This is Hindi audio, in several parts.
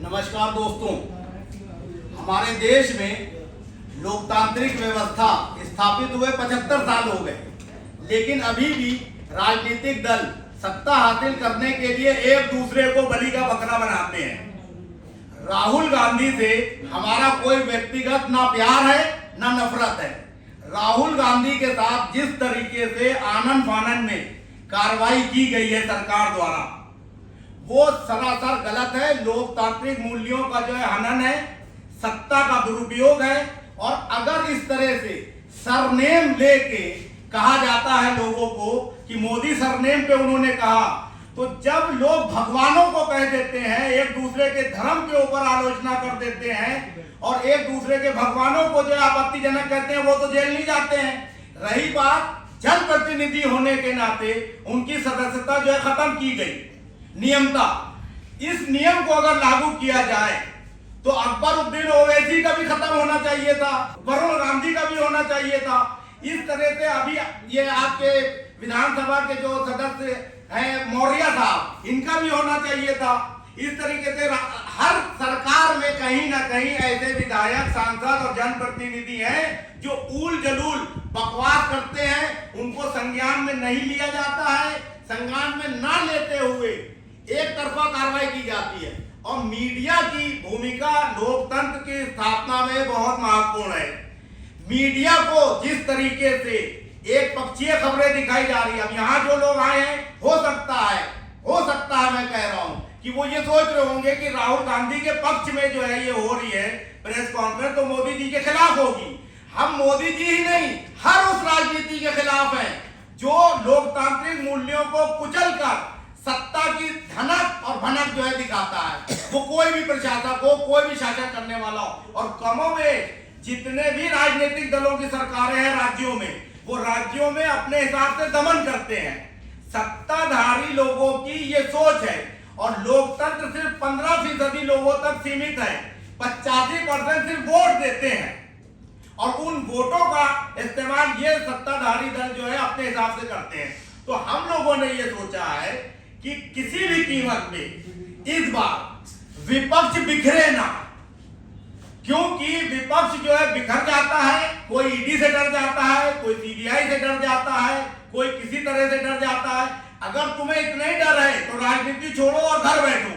नमस्कार दोस्तों, हमारे देश में लोकतांत्रिक व्यवस्था स्थापित हुए 75 साल हो गए, लेकिन अभी भी राजनीतिक दल सत्ता हासिल करने के लिए एक दूसरे को बलि का बकरा बनाते हैं। राहुल गांधी से हमारा कोई व्यक्तिगत ना प्यार है ना नफरत है। राहुल गांधी के साथ जिस तरीके से आनन फानन में कार्रवाई की गई है सरकार द्वारा, वो सरासर गलत है। लोकतांत्रिक मूल्यों का जो है हनन है, सत्ता का दुरुपयोग है। और अगर इस तरह से सरनेम लेके कहा जाता है लोगों को कि मोदी सरनेम पे उन्होंने कहा, तो जब लोग भगवानों को कह देते हैं, एक दूसरे के धर्म के ऊपर आलोचना कर देते हैं और एक दूसरे के भगवानों को जो आपत्तिजनक कहते हैं, वो तो जेल नहीं जाते हैं। रही बात जनप्रतिनिधि होने के नाते उनकी सदस्यता जो है खत्म की गई नियमता। इस नियम को अगर लागू किया जाए तो अकबरुद्दीन ओवैसी का भी खत्म होना चाहिए था, वरुण गांधी का भी होना चाहिए था। इस तरह से अभी ये आपके विधानसभा के जो सदस्य हैं मौर्य साहब, इनका भी होना चाहिए था। इस तरीके से हर सरकार में कहीं ना कहीं ऐसे विधायक, सांसद और जनप्रतिनिधि हैं जो ऊल जलूल बकवास करते हैं, उनको संज्ञान में नहीं लिया जाता है। संज्ञान में ना लेते हुए एक तरफा कार्रवाई की जाती है। और मीडिया की भूमिका लोकतंत्र की स्थापना में बहुत महत्वपूर्ण है। मीडिया को जिस तरीके से एक पक्षीय खबरें दिखाई जा रही है, अब यहाँ जो लोग आए हैं, हो सकता है मैं कह रहा हूं कि वो ये सोच रहे होंगे कि राहुल गांधी के पक्ष में जो है ये हो रही है प्रेस कॉन्फ्रेंस, तो मोदी जी के खिलाफ होगी। हम मोदी जी ही नहीं, हर उस राजनीति के खिलाफ हैं जो लोकतांत्रिक मूल्यों को कुचलकर सत्ता की धनक और भनक जो है दिखाता है। वो कोई भी प्रशासक हो, कोई भी शासन करने वाला हो। और कमोबेश जितने भी राजनीतिक दलों की सरकारें हैं राज्यों में, वो राज्यों में अपने हिसाब से दमन करते हैं। सत्ताधारी लोगों की ये सोच है और लोकतंत्र सिर्फ 15% लोगों तक सीमित है। 85% सिर्फ वोट देते हैं और उन वोटों का इस्तेमाल ये सत्ताधारी दल जो है अपने हिसाब से करते हैं। तो हम लोगों ने ये सोचा है कि किसी भी कीमत पे इस बार विपक्ष बिखरे ना, क्योंकि विपक्ष जो है बिखर जाता है। कोई ईडी से डर जाता है, कोई सीबीआई से डर जाता है, कोई किसी तरह से डर जाता है। अगर तुम्हें इतना ही डर है तो राजनीति छोड़ो और घर बैठो।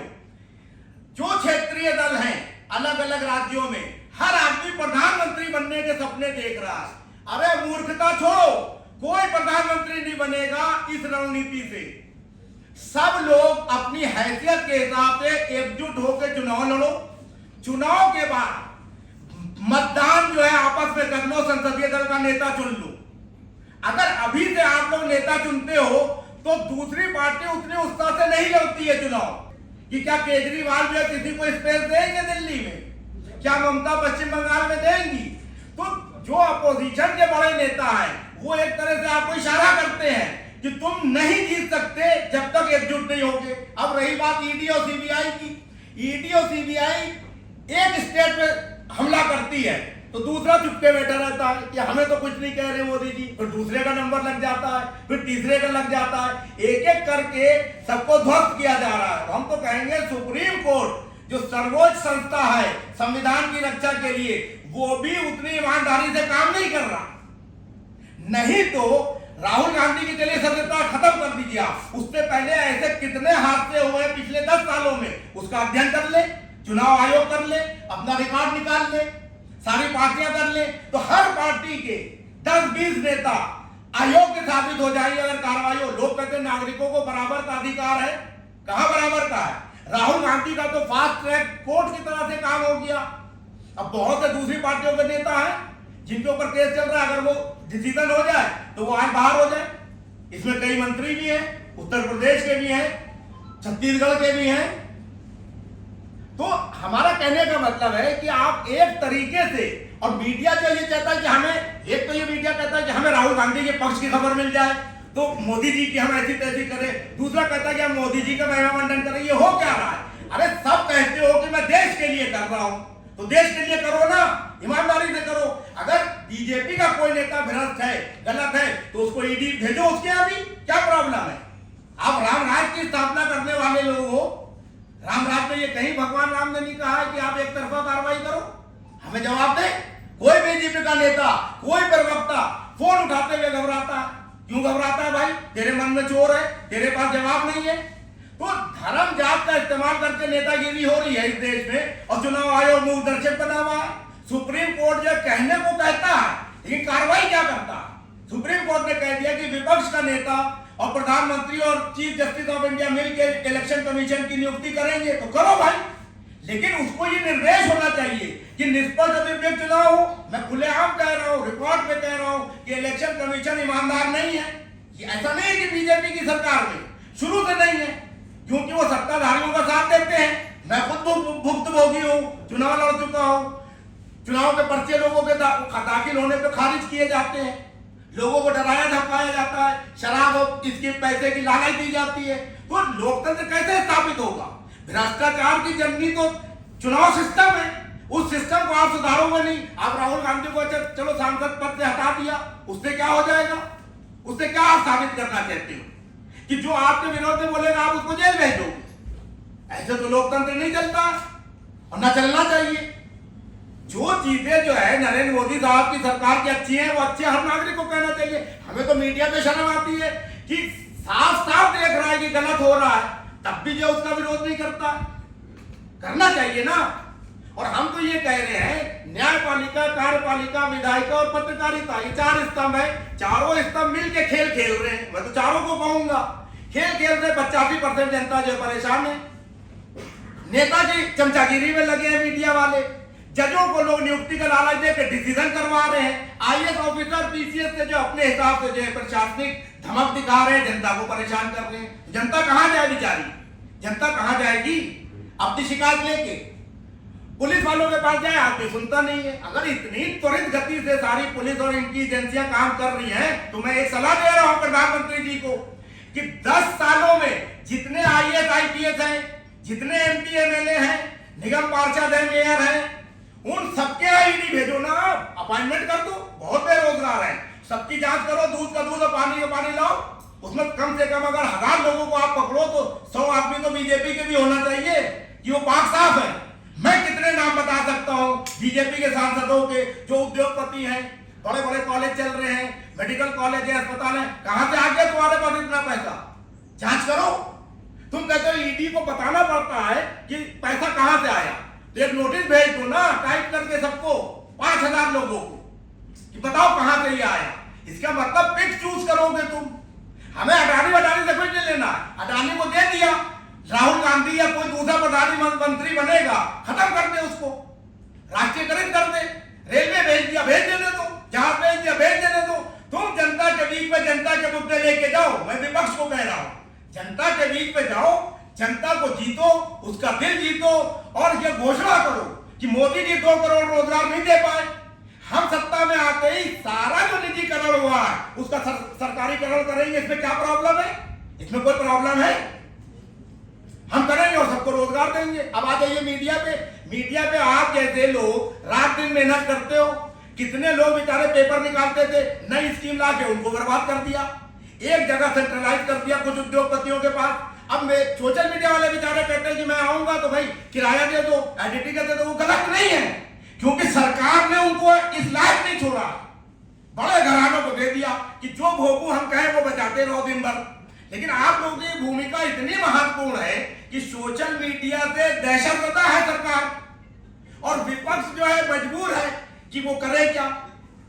जो क्षेत्रीय दल हैं अलग अलग राज्यों में, हर आदमी प्रधानमंत्री बनने के सपने देख रहा है। अरे मूर्खता छोड़ो, कोई प्रधानमंत्री नहीं बनेगा इस रणनीति से। सब लोग अपनी हैसियत के हिसाब से एकजुट होकर चुनाव लड़ो। चुनाव के बाद मतदान जो है आपस में कर लो, संसदीय दल का नेता चुन लो। अगर अभी से आप लोग नेता चुनते हो तो दूसरी पार्टी उतने उत्साह से नहीं लड़ती है चुनाव। कि क्या केजरीवाल जो है किसी को स्पेस देंगे दिल्ली में? क्या ममता पश्चिम बंगाल में देंगी? तो जो अपोजिशन के बड़े नेता हैं वो एक तरह से आपको इशारा करते हैं कि तुम नहीं जीत सकते जब तक एकजुट नहीं होगे। अब रही बात ईडी और सीबीआई की, ईडी और सीबीआई एक स्टेट पे हमला करती है तो दूसरा चुपके बैठा रहता है कि हमें तो कुछ नहीं कह रहे मोदी जी, फिर दूसरे का नंबर लग जाता है, फिर तीसरे का लग जाता है। एक एक करके सबको ध्वस्त किया जा रहा है। हम तो कहेंगे सुप्रीम कोर्ट जो सर्वोच्च संस्था है संविधान की रक्षा के लिए, वो भी उतनी ईमानदारी से काम नहीं कर रहा। नहीं तो राहुल गांधी की चलिए सदस्यता खत्म कर दीजिए आप, उससे पहले ऐसे कितने हादसे हुए पिछले 10 सालों में, उसका अध्ययन कर ले, चुनाव आयोग कर ले, अपना रिकॉर्ड निकाल ले, सारी पार्टियां कर ले, तो हर पार्टी के 10-20 नेता अयोग्य साबित हो जाएंगे अगर कार्रवाई हो। लोग कहते हैं नागरिकों को बराबर का अधिकार है, कहां बराबर का है? राहुल गांधी का तो फास्ट ट्रैक कोर्ट की तरह से काम हो गया। अब बहुत से दूसरी पार्टियों के नेता हैं जिनके ऊपर केस चल रहा है, अगर वो डिसीजन हो जाए तो वो आज बाहर हो जाए। इसमें कई मंत्री भी हैं, उत्तर प्रदेश के भी हैं, छत्तीसगढ़ के भी हैं। तो हमारा कहने का मतलब है कि आप एक तरीके से, और मीडिया जो ये चाहता है कि हमें, एक तो ये मीडिया कहता है कि हमें राहुल गांधी के पक्ष की खबर मिल जाए तो मोदी जी की हम ऐसी तैसी करें, दूसरा कहता है कि हम मोदी जी का महिमा मंडन करें। ये हो क्या रहा है? अरे सब कहते हो कि मैं देश के लिए कर रहा हूं, तो देश के लिए करो ना, ईमानदारी से करो। अगर बीजेपी का कोई नेता भ्रष्ट है, गलत है, तो उसको ईडी भेजो, उसके यहाँ भी क्या प्रॉब्लम है? आप राम राज्य की स्थापना करने वाले लोग हो, राम राज में ये कहीं भगवान राम ने नहीं कहा है कि आप एक तरफा कार्रवाई करो। हमें जवाब दे। कोई बीजेपी का नेता, कोई प्रवक्ता फोन उठाते हुए घबराता। क्यों घबराता है भाई? तेरे मन में चोर है, तेरे पास जवाब नहीं है। तो धर्म जात का इस्तेमाल करके नेतागिरी हो रही है इस देश में, और चुनाव आयोग मूक दर्शक बना हुआ है। सुप्रीम कोर्ट जो कहने को कहता है, लेकिन कार्रवाई क्या करता है? सुप्रीम कोर्ट ने कह दिया कि विपक्ष का नेता और प्रधानमंत्री और चीफ जस्टिस ऑफ इंडिया मिलकर इलेक्शन कमीशन की नियुक्ति करेंगे, तो करो भाई, लेकिन उसको ये निर्देश होना चाहिए कि निष्पक्ष और निर्भीक चुनाव हो। मैं खुलेआम कह रहा हूँ, रिकॉर्ड पे कह रहा हूँ कि इलेक्शन कमीशन ईमानदार नहीं है। ऐसा नहीं है कि बीजेपी की सरकार में शुरू से नहीं है, क्योंकि वो सत्ताधारियों का साथ देते हैं। मैं खुद भुक्तभोगी हूँ, चुनाव लड़ चुका हूँ। चुनाव के पर्चे लोगों के दाखिल होने पे खारिज किए जाते हैं, लोगों को डराया धमकाया जाता है, शराब और इसके पैसे की लालच दी जाती है। तो लोकतंत्र कैसे स्थापित होगा? भ्रष्टाचार की जननी तो चुनाव सिस्टम है, उस सिस्टम को आप सुधारोगे नहीं। आप राहुल गांधी को चलो सांसद पद से हटा दिया, उससे क्या हो जाएगा? उससे क्या आप साबित करना चाहते हो कि जो आपके विरोध में बोलेगा आप उसको जेल भेज दोगे? ऐसे तो लोकतंत्र नहीं चलता और ना चलना चाहिए। जो चीजें जो है नरेंद्र मोदी साहब की सरकार की अच्छी है, वो अच्छे हर नागरिक को कहना चाहिए। हमें तो मीडिया पे शर्म आती है कि साफ साफ देख रहा है कि गलत हो रहा है, तब भी जो उसका विरोध नहीं करता। करना चाहिए ना। और हम तो ये कह रहे हैं, न्यायपालिका, कार्यपालिका, विधायिका और पत्रकारिता, ये 4 स्तंभ है। चारों स्तंभ मिलके खेल खेल रहे हैं। मैं तो चारों को कहूंगा, खेल खेल रहे। 85% जनता जो परेशान है। नेता की चमचागिरी में लगे हैं मीडिया वाले। जजों को लोग नियुक्ति का लालच देकर डिसीजन करवा रहे हैं। आईएएस ऑफिसर, पीसीएस से जो अपने हिसाब से जो है प्रशासनिक धमक दिखा रहे हैं, जनता को परेशान कर रहे हैं। जनता कहां जाए बेचारी? जनता कहां जाएगी अपनी शिकायत लेके? पुलिस वालों के पास जाए, आदमी सुनता नहीं है। अगर इतनी त्वरित गति से सारी पुलिस और इनकी एजेंसियां काम कर रही हैं, तो मैं एक सलाह दे रहा हूं प्रधानमंत्री जी को कि 10 सालों में जितने आईएएस आईपीएस हैं, जितने एमपी एमएलए हैं, निगम पार्षद हैं, मेयर हैं, उन सबके आईडी भेजो ना, अपॉइंटमेंट कर दो। बहुत बेरोजगार है, सबकी जांच करो, दूध का दूध और पानी का पानी लाओ। उसमें कम से कम अगर 1000 लोगों को आप पकड़ो तो 100 आदमी तो बीजेपी के भी होना चाहिए कि वो पाक साफ है। मैं कितने नाम बता सकता हूं बीजेपी के सांसदों के जो उद्योगपति हैं, बड़े बड़े कॉलेज चल रहे हैं, मेडिकल कॉलेज है, अस्पताल है। कहां से आ गया तुम्हारे पास इतना पैसा? जांच करो। तुम कहते हो ईडी को बताना पड़ता है कि पैसा कहां से आया, तो एक नोटिस भेज दो ना टाइप करके सबको, 5000 लोगों को, कि बताओ कहां से ये आया। इसका मतलब पिक चूज करोगे तुम। हमें अडानी से कुछ नहीं लेना। अडानी को दे दिया, राहुल गांधी या कोई दूसरा प्रधानमंत्री बनेगा, खत्म कर दे उसको, राष्ट्रीयकरण कर दे। रेलवे भेज दिया, भेज देने दो। जहाज भेज दिया, भेज देने दो। तुम जनता के बीच में जनता के मुद्दे लेके जाओ। मैं विपक्ष को कह रहा हूं, जनता के बीच में जाओ, जनता को जीतो, उसका दिल जीतो, और ये घोषणा करो कि मोदी जी 2 करोड़ रोजगार नहीं दे पाए। हम सत्ता में आते ही सारा जो निजीकरण हुआ है उसका सरकारीकरण करेंगे। इसमें क्या प्रॉब्लम है? इसमें कोई प्रॉब्लम है? हम करेंगे और सबको रोजगार देंगे। अब आ जाइए मीडिया पे। मीडिया पे आप जैसे लोग रात दिन मेहनत करते हो। कितने लोग बेचारे पेपर निकालते थे, नई स्कीम ला के उनको बर्बाद कर दिया, एक जगह सेंट्रलाइज कर दिया कुछ उद्योगपतियों के पास। अब मैं सोशल मीडिया वाले बेचारे कहते हैं कि मैं आऊंगा तो भाई किराया दे दो, एडिटिंग दे दो। वो गलत नहीं है, क्योंकि सरकार ने उनको इस लायक नहीं छोड़ा। बड़े घरानों को दे दिया कि जो भोगू हम कहें वो बचाते रहो दिन भर। लेकिन आप लोगों की भूमिका इतनी महत्वपूर्ण है कि सोशल मीडिया से दहशतगर्द है सरकार, और विपक्ष जो है मजबूर है कि वो करे क्या।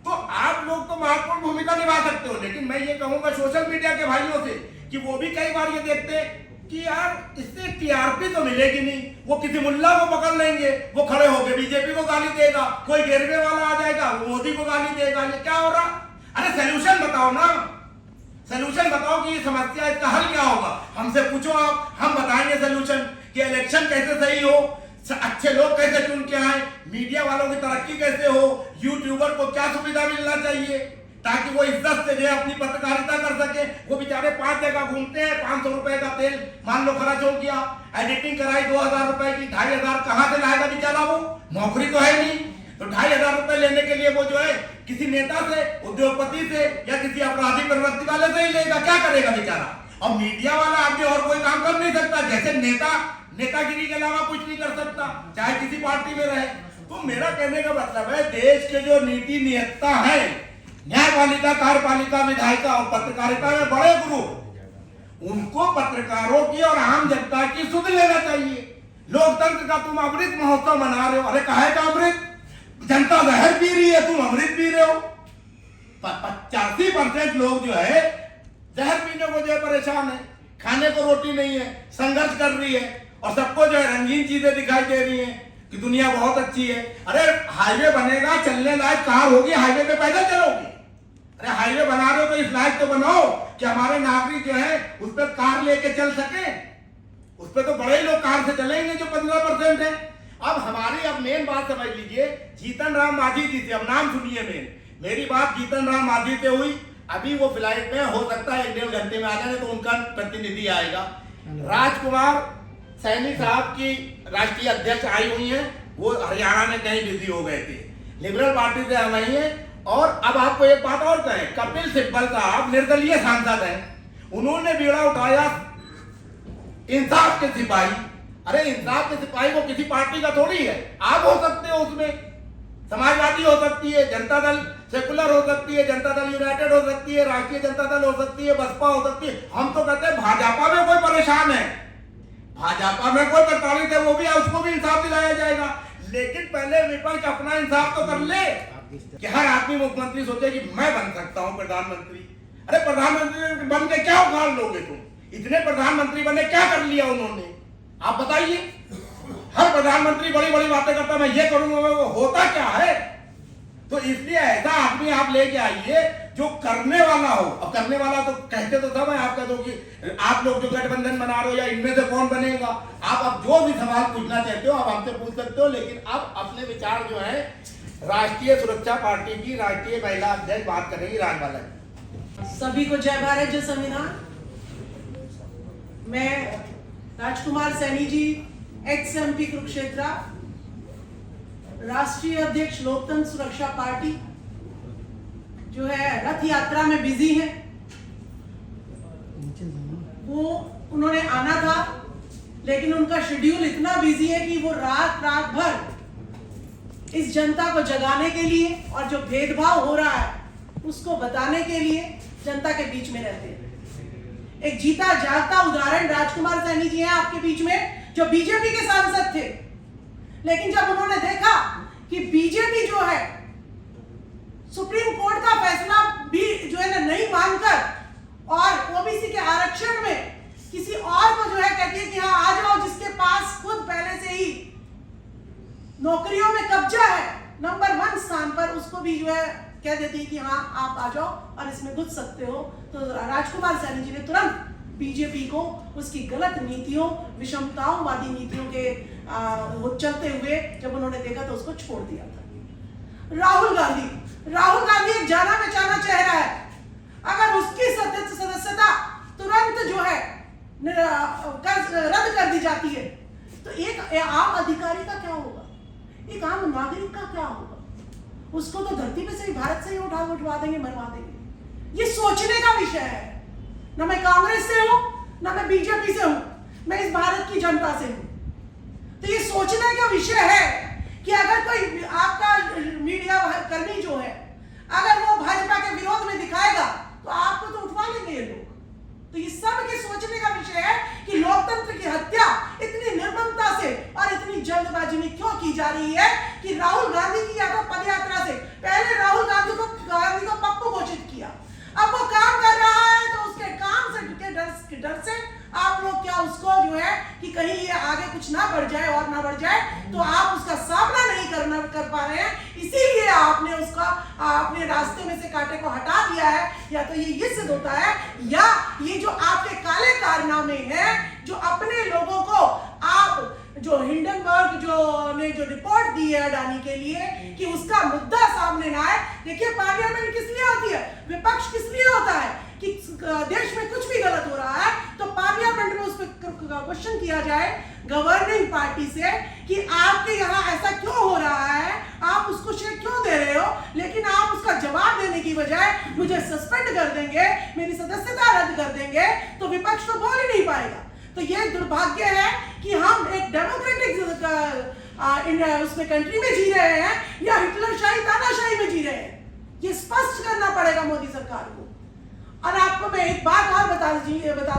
तो आप लोग तो महत्वपूर्ण भूमिका निभा सकते हो, लेकिन मैं ये कहूंगा सोशल मीडिया के भाइयों से कि वो भी कई बार ये देखते कि यार इससे टीआरपी तो मिलेगी नहीं। वो किसी मुल्ला को पकड़ लेंगे, वो खड़े होकर बीजेपी को गाली देगा, कोई गिरवे वाला आ जाएगा वो मोदी को गाली देगा। ये क्या हो रहा? अरे सोल्यूशन बताओ ना, सोल्यूशन बताओ कि ये समस्या, इसका हल क्या होगा। हमसे पूछो आप, हम बताएंगे सोल्यूशन कि इलेक्शन कैसे सही हो, अच्छे लोग कैसे चुन के आए, मीडिया वालों की तरक्की कैसे हो, यूट्यूबर को क्या सुविधा मिलना चाहिए ताकि वो इज्जत से जो अपनी पत्रकारिता कर सके। वो बेचारे 5 जगह घूमते हैं, 500 रुपए का तेल मान लो खर्च हो गया, एडिटिंग कराई 2000 रुपए की, 2500 कहां से लाएगा बेचारा? वो नौकरी तो है नहीं। तो 2500 रुपए लेने के लिए वो जो है किसी नेता से, उद्योगपति से या किसी अपराधी प्रवृत्ति वाले से ही लेगा। क्या करेगा बेचारा? और मीडिया वाला आगे और कोई काम कर नहीं सकता। जैसे नेतागिरी के अलावा कुछ नहीं कर सकता, चाहे किसी पार्टी में रहे। तो मेरा कहने का मतलब है, देश के जो नीति नियत्ता है, न्यायपालिका, कार्यपालिका, विधायिका और पत्रकारिता में बड़े गुरु, उनको पत्रकारों की और आम जनता की सुध लेना चाहिए। लोकतंत्र का तुम अमृत महोत्सव मना रहे हो। अरे काहे का अमृत? जनता जहर पी रही है, तुम अमृत पी रहे हो। 85% लोग जो है जहर पीने को जो है परेशान है, खाने को रोटी नहीं है, संघर्ष कर रही है, और सबको जो है रंगीन चीजें दिखाई दे रही हैं कि दुनिया बहुत अच्छी है। अरे हाईवे बनेगा, चलने लायक कार होगी, हाईवे पे पैदल चलोगे? अरे हाईवे बना रहे हो तो इस लायक तो बनाओ कि हमारे नागरिक जो है उस पर कार लेके चल सके। उस पर तो बड़े ही लोग कार से चलेंगे जो 15% है। अब मेन बात समझ लीजिए, जीतन राम मांझी जी से, अब नाम सुनिए, मेरी बात जीतन राम मांझी से हुई। अभी वो फ्लाइट में, हो सकता है 1-1.5 घंटे में आ जाए, तो उनका प्रतिनिधि आएगा। राजकुमार सैनी साहब की राष्ट्रीय अध्यक्ष आई हुई हैं, वो हरियाणा में कहीं बिजी हो गए थे, लिबरल पार्टी से हम आई हैं। और अब आपको एक बात और कहें, कपिल सिब्बल साहब निर्दलीय सांसद हैं, उन्होंने बीड़ा उठाया इंसाफ के सिपाही। अरे इंसाफ के सिपाही वो किसी पार्टी का थोड़ी है, आप हो सकते हो उसमें, समाजवादी हो सकती है, जनता दल सेकुलर हो सकती है, जनता दल यूनाइटेड हो सकती है, राष्ट्रीय जनता दल हो सकती है, बसपा हो सकती है। हम तो कहते हैं भाजपा में कोई परेशान है, भाजपा में कोई 45 है, वो भी, उसको भी इंसाफ दिलाया जाएगा। लेकिन पहले विपक्ष अपना इंसाफ तो कर ले कि हर आदमी मुख्यमंत्री सोचे कि मैं बन सकता हूं प्रधानमंत्री। अरे प्रधानमंत्री बन के क्या उखाड़ लोगे तुम? इतने प्रधानमंत्री बने, क्या कर लिया उन्होंने, आप बताइए। हर प्रधानमंत्री बड़ी बड़ी बातें करता, मैं ये करूंगा, वो होता क्या है? तो इसलिए ऐसा आदमी आप लेके आइए जो करने वाला हो। अब करने वाला तो कहते तो सब है, आप कह दो कि आप लोग जो गठबंधन बना रहे हो या इनमें से कौन बनेगा। आप अब जो भी सवाल पूछना चाहते हो आप हमसे पूछ सकते हो, लेकिन आप अपने विचार जो है राष्ट्रीय सुरक्षा पार्टी की राष्ट्रीय महिला अध्यक्ष बात करेंगी, राजबाला। सभी को जय भारत, जय संविधान। मैं राजकुमार सैनी जी, एक्स MP कुरुक्षेत्र, राष्ट्रीय अध्यक्ष लोकतंत्र सुरक्षा पार्टी, जो है रथ यात्रा में बिजी है। वो उन्होंने आना था, लेकिन उनका शेड्यूल इतना बिजी है कि वो रात भर इस जनता को जगाने के लिए और जो भेदभाव हो रहा है उसको बताने के लिए जनता के बीच में रहते हैं। एक जीता जागता उदाहरण राजकुमार सैनी जी हैं आपके बीच में, जो बीजेपी के सांसद थे, लेकिन जब उन्होंने देखा कि बीजेपी जो है सुप्रीम कोर्ट का फैसला भी जो है ना नहीं मानकर और ओबीसी के आरक्षण में किसी और को जो है कहती है कि हाँ आ जाओ, जिसके पास खुद पहले से ही नौकरियों में कब्जा है नंबर 1 स्थान पर, उसको भी जो है कह देती है कि हाँ आप आ जाओ और इसमें घुस सकते हो। तो राजकुमार सैनी जी ने तुरंत बीजेपी को उसकी गलत नीतियों, विषमतावादी नीतियों के वो चलते हुए जब उन्होंने देखा तो उसको छोड़ दिया था। राहुल गांधी एक जाना पहचाना चेहरा है, अगर उसकी सदस्यता तुरंत जो है रद्द कर दी जाती है तो एक आम अधिकारी का क्या होगा, एक आम नागरिक का क्या होगा? उसको तो धरती पे से ही, भारत से ही उठवा देंगे, मरवा देंगे। ये सोचने का विषय है। ना मैं कांग्रेस से हूं, ना मैं बीजेपी से हूं, मैं इस भारत की जनता से हूं। तो ये सोचने का विषय है कि अगर कोई आपका मीडिया कर्मी जो है अगर वो भाजपा के विरोध में दिखाएगा तो आपको तो उठवा लेंगे ये लोग। तो ये सब के सोचने का विषय है कि लोकतंत्र की हत्या इतनी निर्ममता से और इतनी जल्दबाजी में क्यों की जा रही है कि राहुल गांधी की या तो पदयात्रा से पहले राहुल गांधी को पप्पू घोषित किया, अब वो काम कर रहा है तो उसके काम से के डर से आप लोग क्या उसको जो है कि कहीं ये आगे कुछ ना बढ़ जाए और ना बढ़ जाए, तो आप उसका सामना नहीं कर पा रहे हैं, इसीलिए आपने उसका अपने रास्ते में से कांटे को हटा दिया है। या तो ये सिद्ध होता है या ये जो आपके काले कारनामे हैं, जो अपने लोगों को आप जो हिंडनबर्ग ने जो रिपोर्ट दी है अडानी के लिए कि उसका मुद्दा सामने ना आए। देखिए पार्लियामेंट किस लिए होती है, विपक्ष किस लिए होता है कि देश में कुछ भी गलत हो रहा है तो पार्लियामेंट में उस पर क्वेश्चन किया जाए गवर्निंग पार्टी से कि आपके यहाँ ऐसा क्यों हो रहा है, आप उसको शेयर क्यों दे रहे हो, लेकिन आप उसका जवाब देने की बजाय मुझे सस्पेंड कर देंगे, मेरी सदस्यता रद्द कर देंगे, तो विपक्ष तो बोल ही नहीं पाएगा। तो ये दुर्भाग्य है कि हम एक डेमोक्रेटिक उसमें कंट्री में जी रहे हैं या हिटलरशाही तानाशाही में जी रहे हैं। ये स्पष्ट करना पड़ेगा मोदी सरकार को। और आपको मैं एक बात और बता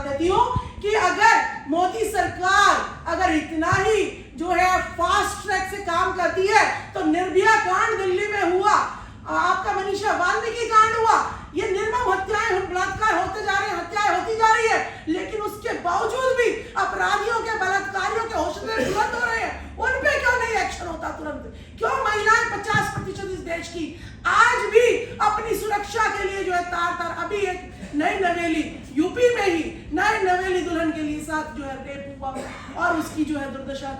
देती हूँ कि अगर मोदी सरकार अगर इतना ही जो है फास्ट ट्रैक से काम करती है तो निर्भया कांड दिल्ली में हुआ, आपका मनीषा वाल्मीकि कांड हुआ, ये निर्मम हत्याएं बलात्कार होते जा रहे हैं, हत्याएं होती जा रही है, लेकिन उसके बावजूद भी अपराधियों के बलात्कारियों के हौसले बुलंद हो रहे हैं। उन पे क्यों नहीं एक्शन होता तुरंत? क्यों महिलाएं 50% इस देश की आज भी अपनी सुरक्षा के लिए जो है तार तार, अभी एक नई नवेली यूपी में ही नई नवेली दुल्हन के लिए साथ जो है रेप हुआ और उसकी जो है दुर्दशा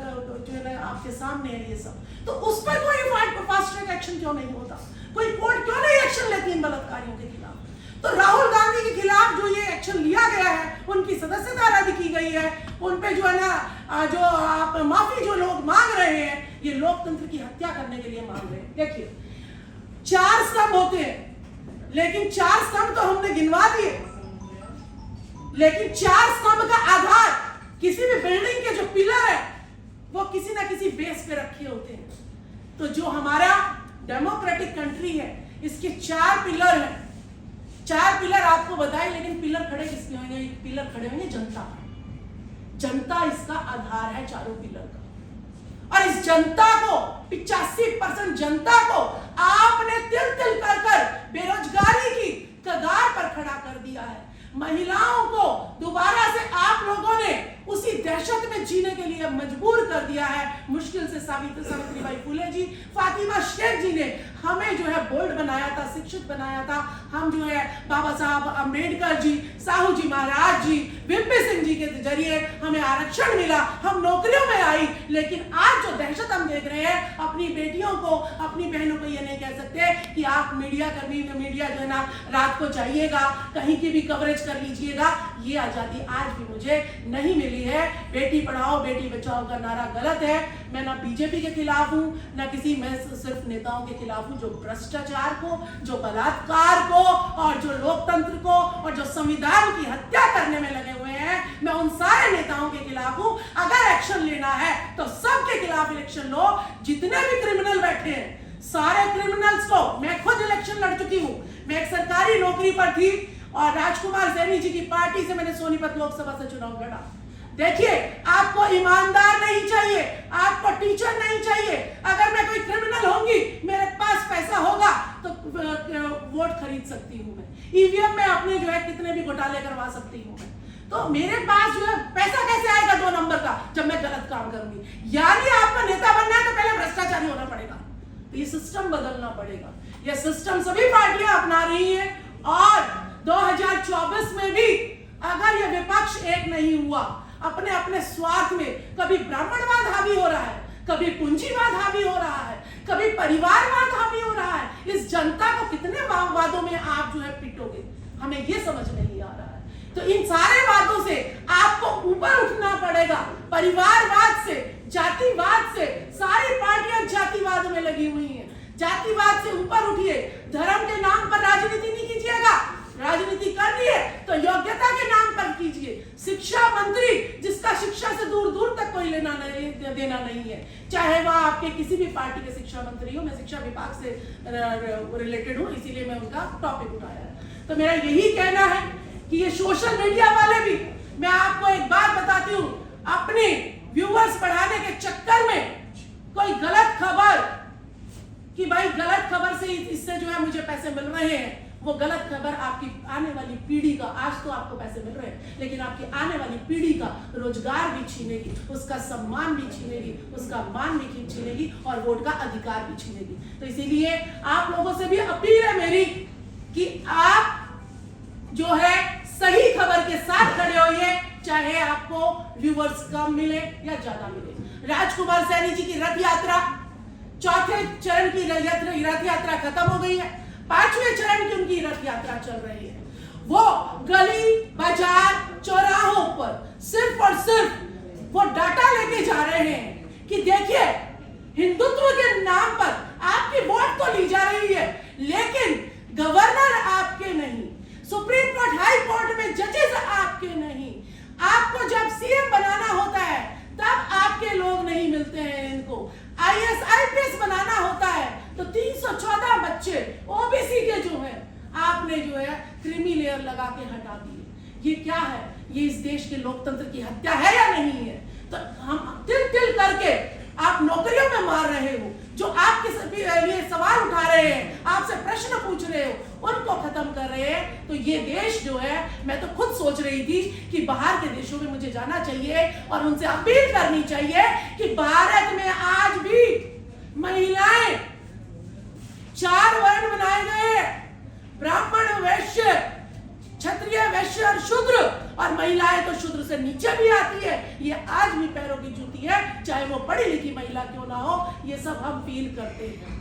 जो है आपके सामने है ये सब, तो उस पर कोई फास्ट ट्रैक एक्शन क्यों नहीं होता? कोई कोर्ट क्यों नहीं एक्शन लेती इन बलात्कारियों के खिलाफ? तो राहुल गांधी के खिलाफ जो ये एक्शन लिया गया है, उनकी सदस्यता रद्द की गई है, उन पे जो है ना जो आप माफी जो लोग मांग रहे हैं, ये लोकतंत्र की हत्या करने के लिए मांग रहे हैं। देखिए 4 स्तंभ होते हैं, लेकिन 4 स्तंभ तो हमने गिनवा दिए, लेकिन 4 स्तंभ का आधार किसी भी बिल्डिंग के जो पिलर है वो किसी ना किसी बेस पे रखे होते हैं। तो जो हमारा डेमोक्रेटिक कंट्री है इसके 4 पिलर हैं। 4 पिलर आपको बताए, लेकिन पिलर खड़े किसके होंगे? पिलर खड़े होंगे जनता। जनता इसका आधार है चारों पिलर का। और इस जनता को 85% जनता को आपने तिल तिल कर बेरोजगारी की कगार पर खड़ा कर दिया है। महिलाओं को दोबारा से आप लोगों ने उसी दहशत में जीने के लिए मजबूर कर दिया है। मुश्किल से सावित्रीबाई फुले जी, फातिमा शेख जी ने हमें जो है बोल्ड बनाया था, शिक्षित बनाया था। हम जो है बाबा साहब अम्बेडकर जी, साहू जी महाराज जी, विपी सिंह जी के जरिए हमें आरक्षण मिला, हम नौकरियों में आई। लेकिन आज जो दहशत हम देख रहे हैं, अपनी बेटियों को, अपनी बहनों को ये नहीं कह सकते कि आप मीडिया जो है ना रात को जाइएगा, कहीं की भी कवरेज कर लीजिएगा। ये आजादी आज भी मुझे नहीं मिली है। बेटी पढ़ाओ बेटी बचाओ का नारा गलत है। मैं ना बीजेपी के खिलाफ हूं, ना किसी, मैं सिर्फ नेताओं के खिलाफ हूं जो भ्रष्टाचार को, जो बलात्कार को और जो लोकतंत्र को और जो संविधान की हत्या करने में लगे हुए हैं। मैं उन सारे नेताओं के खिलाफ हूं। अगर एक्शन लेना है तो सबके खिलाफ इलेक्शन लो। जितने भी क्रिमिनल बैठे हैं, सारे क्रिमिनल्स को, मैं खुद इलेक्शन लड़ चुकी हूं। मैं एक सरकारी नौकरी पर थी और राजकुमार सैनी जी की पार्टी से मैंने सोनीपत लोकसभा से चुनाव लड़ा। देखिए, आपको ईमानदार नहीं चाहिए, आपको टीचर नहीं चाहिए। अगर मैं कोई क्रिमिनल होंगी, मेरे पास पैसा होगा तो वोट खरीद सकती हूँ। मैं ईवीएम में अपने जो है कितने भी घोटाले करवा सकती हूँ। तो मेरे पास जो है पैसा कैसे आएगा 2 नंबर का जब मैं गलत काम करूंगी? यानी आपको नेता बनना है तो पहले भ्रष्टाचारी होना पड़ेगा। तो ये सिस्टम बदलना पड़ेगा। ये सिस्टम सभी पार्टियां अपना रही है और 2024 में भी अगर ये विपक्ष एक नहीं हुआ, अपने अपने स्वार्थ में, कभी ब्राह्मणवाद हावी हो रहा है, कभी पूंजीवाद हावी हो रहा है, कभी परिवारवाद हावी हो रहा है, इस जनता को कितने वादों में आप जो है पिटोगे? हमें ये समझ नहीं आ रहा है। तो इन सारे वादों से आपको ऊपर उठना पड़ेगा। परिवारवाद से, जातिवाद से, सारी पार्टियां जातिवाद में लगी हुई हैं। जातिवाद से ऊपर उठिए। धर्म के नाम पर राजनीति नहीं कीजिएगा। राजनीति करनी है तो योग्यता के नाम पर कीजिए। शिक्षा मंत्री जिसका शिक्षा से दूर दूर तक कोई लेना नहीं देना नहीं है, चाहे वह आपके किसी भी पार्टी के शिक्षा मंत्री हो। मैं शिक्षा विभाग से रिलेटेड हूँ, इसीलिए मैं उनका टॉपिक उठाया है। तो मेरा यही कहना है कि ये सोशल मीडिया वाले भी, मैं आपको एक बात बताती हूँ, अपने व्यूअर्स बढ़ाने के चक्कर में कोई गलत खबर कि भाई गलत खबर से इससे जो है मुझे पैसे मिल रहे हैं, वो गलत खबर आपकी आने वाली पीढ़ी का, आज तो आपको पैसे मिल रहे हैं लेकिन आपकी आने वाली पीढ़ी का रोजगार भी छीनेगी, उसका सम्मान भी छीनेगी, उसका मान भी छीनेगी और वोट का अधिकार भी छीनेगी। तो इसीलिए आप लोगों से भी अपील है मेरी कि आप जो है सही खबर के साथ खड़े होइए, चाहे आपको व्यूअर्स कम मिले या ज्यादा मिले। राजकुमार सैनी जी की रथ यात्रा, 4थे चरण की रथ यात्रा खत्म हो गई है, 5वें चरण की उनकी रथ यात्रा चल रही है। वो गली बाजार चौराहों पर सिर्फ और सिर्फ वो डाटा लेके जा रहे हैं कि देखिए, हिंदुत्व के नाम पर आपकी वोट तो ली जा रही है लेकिन गवर्नर आपके नहीं, सुप्रीम कोर्ट हाई कोर्ट में जजेस आपके नहीं। आपको जब सीएम बनाना होता है तब आपके लोग नहीं मिलते हैं इनको। आईएएस आईपीएस बनाना होता है तो 314 बच्चे ओबीसी के जो है आपने जो है क्रीमी लेयर लगा के हटा दिए। ये क्या है? ये इस देश के लोकतंत्र की हत्या है या नहीं है? तो हम तिल तिल करके आप नौकरियों में मार रहे हो, जो आपके लिए सवाल उठा रहे हैं, आपसे प्रश्न पूछ रहे हो, उनको खत्म कर रहे हैं। तो ये देश जो है, मैं तो खुद सोच रही थी कि बाहर के देशों में मुझे जाना चाहिए और उनसे अपील करनी चाहिए कि भारत में आज भी महिलाएं 4 वर्ण बनाए गए, ब्राह्मण, वैश्य, क्षत्रिय, वैश्य और शूद्र, और महिलाएं तो शूद्र से नीचे भी आती है। ये आज भी पैरों की जूती है, चाहे वो पढ़ी लिखी महिला क्यों ना हो। ये सब हम फील करते हैं।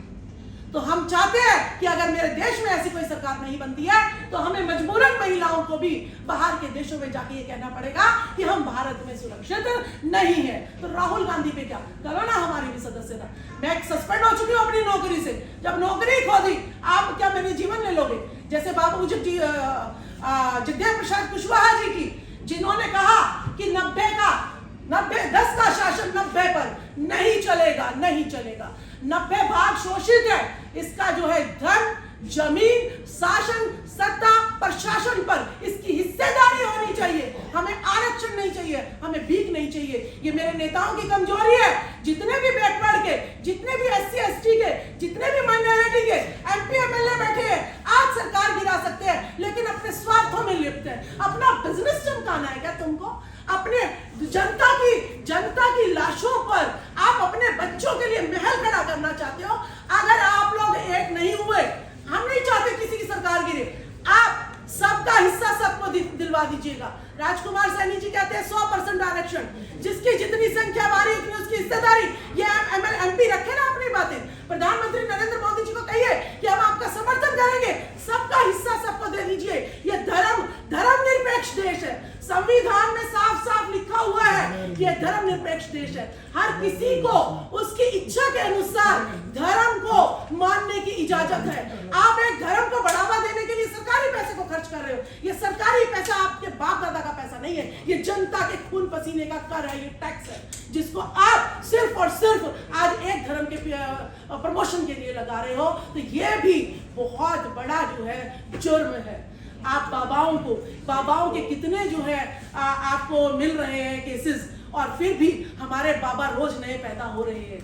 तो हम चाहते हैं कि अगर मेरे देश में ऐसी कोई सरकार नहीं बनती है तो हमें मजबूरन महिलाओं को भी बाहर के देशों में जाके ये कहना पड़ेगा कि हम भारत में सुरक्षित नहीं है। तो राहुल गांधी पे क्या करो ना, हमारी भी सदस्यता, मैं सस्पेंड हो चुकी हूँ अपनी नौकरी से। जब नौकरी खो दी, आप क्या मेरे जीवन ले लोगे? जैसे बाबू जी जगदेव प्रसाद कुशवाहा जी की, जिन्होंने कहा कि 10 का शासन 90 पर नहीं चलेगा, नहीं चलेगा। 90 भाग शोषित है, इसका जो है धन, जमीन, शासन, सत्ता, प्रशासन पर इसकी हिस्सेदारी होनी चाहिए। हमें आरक्षण नहीं चाहिए, हमें भीख नहीं चाहिए। ये मेरे नेताओं की कमजोरी है। जितने भी बैकवर्ड के, जितने भी SC ST के, जितने भी माइनॉरिटी के MP MLA बैठे हैं, आज सरकार गिरा सकते हैं, लेकिन अपने स्वार्थों में लिप्त हैं। अपना बिजनेस चमकाना है क्या तुमको? अपने जनता की लाशों पर आप अपने बच्चों के लिए महल खड़ा करना चाहते हो। अगर आप लोग एक नहीं हुए, हम नहीं चाहते किसी की सरकार गिरे, आप सबका हिस्सा सबको दिलवा दीजिएगा। राजकुमार सैनी जी कहते हैं 100% आरक्षण, जिसकी जितनी संख्या बारी उतनी उसकी हिस्सेदारी। ये MP रखे ना अपनी बातें। प्रधानमंत्री नरेंद्र मोदी जी को कहिए कि हम आपका समर्थन करेंगे, सबका हिस्सा सबको दे दीजिए। ये धर्मनिरपेक्ष देश है। संविधान में साफ साफ लिखा हुआ है कि यह धर्मनिरपेक्ष देश है। हर किसी को उसकी इच्छा के अनुसार धर्म को मानने की इजाजत है। आप एक धर्म को बढ़ावा देने के लिए सरकारी पैसे को खर्च कर रहे हो। ये सरकारी पैसा आपके बाप दादा का पैसा नहीं है, ये जनता के खून पसीने का कर है, ये टैक्स है, जिसको आप सिर्फ और सिर्फ आज एक धर्म के प्रमोशन के लिए लगा रहे हो। तो ये भी बहुत बड़ा जो है जुर्म है। आप बाबाओं के कितने जो है आपको मिल रहे हैं केसेस, और फिर भी हमारे बाबा रोज नए पैदा हो रहे हैं।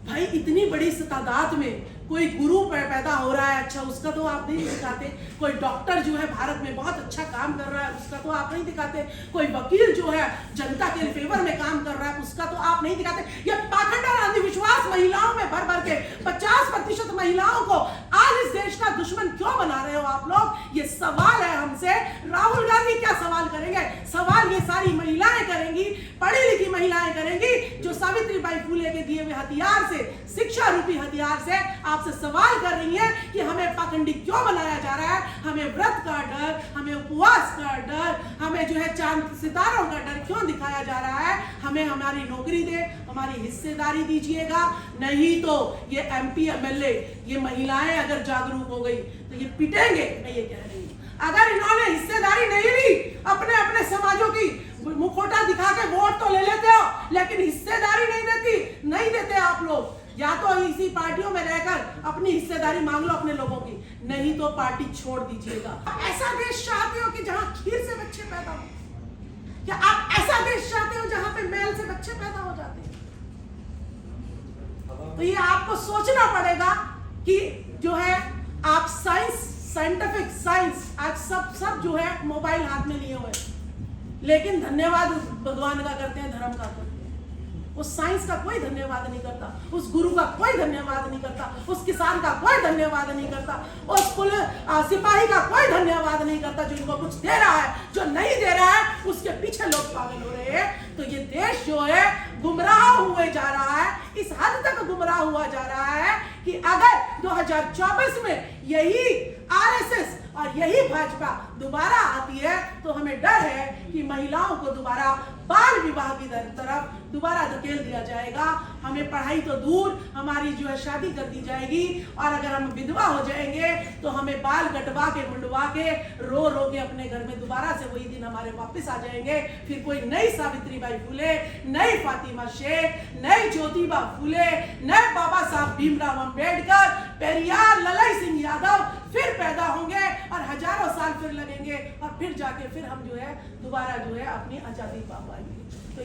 भाई इतनी बड़ी तादाद में कोई गुरु पैदा हो रहा है, अच्छा उसका तो आप नहीं दिखाते। कोई डॉक्टर जो है भारत में बहुत अच्छा काम कर रहा है, उसका तो आप नहीं दिखाते। कोई वकील जो है जनता के फेवर में काम कर रहा है, उसका तो आप नहीं दिखाते। ये पाखंड और अंधविश्वास महिलाओं में भर भर के 50% महिलाओं को आज इस देश का दुश्मन क्यों बना रहे हो आप लोग? ये सवाल है हमसे। राहुल गांधी क्या सवाल करेंगे? सवाल ये सारी महिलाएं करेंगी, पढ़ी लिखी महिलाएं करेंगी, जो सावित्रीबाई फुले के दिए हुए हथियार से, शिक्षा रूपी हथियार से आपसे सवाल कर रही है कि हमें पाखंडी क्यों बनाया जा रहा है। हमें व्रत का डर, हमें उपवास का डर, हमें जो है चांद सितारों का डर क्यों दिखाया जा रहा है? हमें हमारी नौकरी दे, हमारी हिस्सेदारी दीजिएगा। नहीं तो ये MP MLA, ये महिलाएं अगर जागरूक हो गई तो ये पिटेंगे। मैं ये कह रही हूँ, अगर इन्होंने हिस्सेदारी नहीं ली, अपने अपने समाजों की मुखौटा दिखा के वोट तो ले लेते हो, लेकिन हिस्सेदारी नहीं देते आप लोग। या तो इसी पार्टियों में रहकर अपनी हिस्सेदारी मांग लो अपने लोगों की, नहीं तो पार्टी छोड़ दीजिएगा। ऐसा देश चाहते हो कि जहां खीर से बच्चे पैदा हो? क्या आप ऐसा देश चाहते हो जहां पे मैल से बच्चे पैदा हो जाते हैं? तो ये आपको सोचना पड़ेगा कि जो है आप साइंटिफिक साइंस आज सब जो है मोबाइल हाथ में लिए हुए, लेकिन धन्यवाद भगवान का करते हैं, धर्म का करते हैं। उस साइंस का कोई धन्यवाद नहीं करता, उस गुरु का कोई धन्यवाद नहीं करता, उस किसान का कोई धन्यवाद नहीं करता, उस सिपाही का कोई धन्यवाद नहीं करता जो इनको कुछ दे रहा है। जो नहीं दे रहा है उसके पीछे लोग पागल हो रहे हैं। तो ये देश जो है गुमराह हुए जा रहा है, इस हद तक गुमराह हुआ जा रहा है कि अगर 2024 में यही RSS और यही भाजपा दोबारा आती है तो हमें डर है कि महिलाओं को दोबारा बाल विवाह की तरफ दोबारा धकेल दिया जाएगा। हमें पढ़ाई तो दूर, हमारी जो है शादी कर दी जाएगी, और अगर हम विधवा हो जाएंगे तो हमें बाल कटवा के मुंडवा के रो रो के अपने घर में दोबारा से वही दिन हमारे वापस आ जाएंगे। फिर कोई नई सावित्रीबाई फुले, नई फातिमा शेख, नई ज्योतिबा फुले, नए बाबा साहब भीमराव अंबेडकर, पेरियार, ललाई सिंह यादव फिर पैदा होंगे और हजारों साल फिर लगेंगे, और फिर जाके फिर हम जो है दोबारा जो है अपनी आजादी पा पाएंगे। तो